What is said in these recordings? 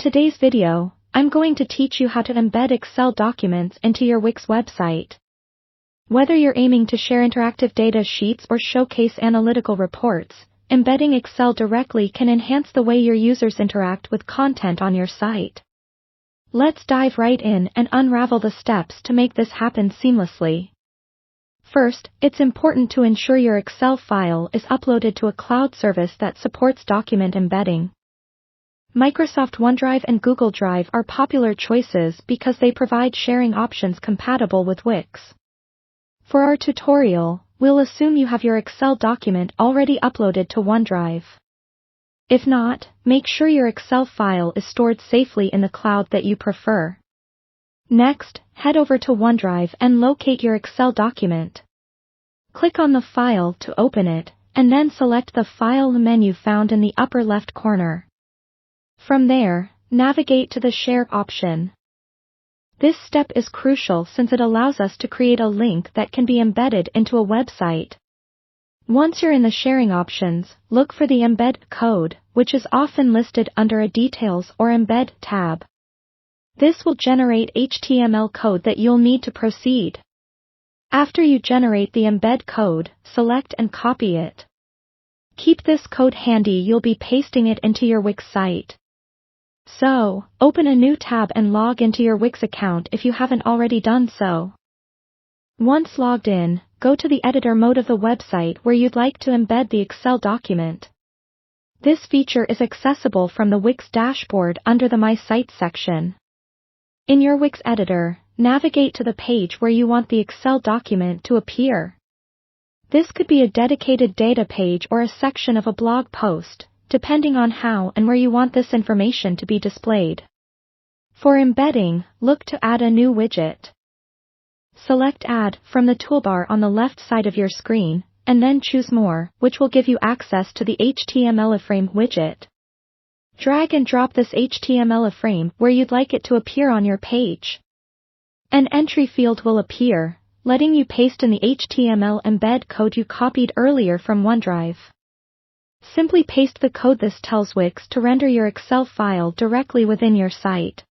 today's video, I'm going to teach you how to embed Excel documents into your Wix website. Whether you're aiming to share interactive data sheets or showcase analytical reports, embedding Excel directly can enhance the way your users interact with content on your site. Let's dive right in and unravel the steps to make this happen seamlessly. First, it's important to ensure your Excel file is uploaded to a cloud service that supports document embedding. Microsoft OneDrive and Google Drive are popular choices because they provide sharing options compatible with Wix. For our tutorial, we'll assume you have your Excel document already uploaded to OneDrive. If not, make sure your Excel file is stored safely in the cloud that you prefer. Next, head over to OneDrive and locate your Excel document. Click on the file to open it, and then select the File menu found in the upper left corner. From there, navigate to the Share option. This step is crucial since it allows us to create a link that can be embedded into a website. Once you're in the sharing options, look for the Embed code, which is often listed under a Details or Embed tab. This will generate HTML code that you'll need to proceed. After you generate the embed code, select and copy it. Keep this code handy, you'll be pasting it into your Wix site. So, open a new tab and log into your Wix account if you haven't already done so. Once logged in, go to the editor mode of the website where you'd like to embed the Excel document. This feature is accessible from the Wix dashboard under the My Site section. In your Wix editor, navigate to the page where you want the Excel document to appear. This could be a dedicated data page or a section of a blog post, depending on how and where you want this information to be displayed. For embedding, look to add a new widget. Select Add from the toolbar on the left side of your screen, and then choose More, which will give you access to the HTML frame widget. Drag and drop this HTML frame where you'd like it to appear on your page. An entry field will appear, letting you paste in the HTML embed code you copied earlier from OneDrive. Simply paste the code. This tells Wix to render your Excel file directly within your site.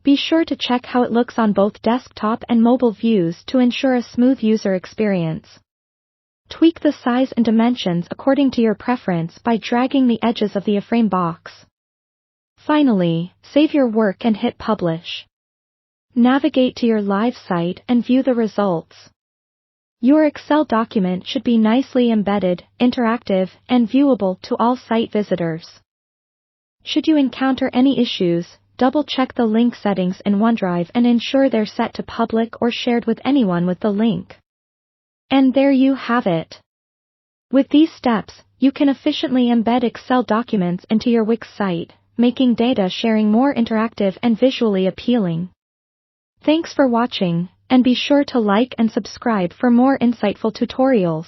Be sure to check how it looks on both desktop and mobile views to ensure a smooth user experience. Tweak the size and dimensions according to your preference by dragging the edges of the iframe box. Finally, save your work and hit Publish. Navigate to your live site and view the results. Your Excel document should be nicely embedded, interactive, and viewable to all site visitors. Should you encounter any issues, double-check the link settings in OneDrive and ensure they're set to public or shared with anyone with the link. And there you have it. With these steps, you can efficiently embed Excel documents into your Wix site, making data sharing more interactive and visually appealing. Thanks for watching, and be sure to like and subscribe for more insightful tutorials.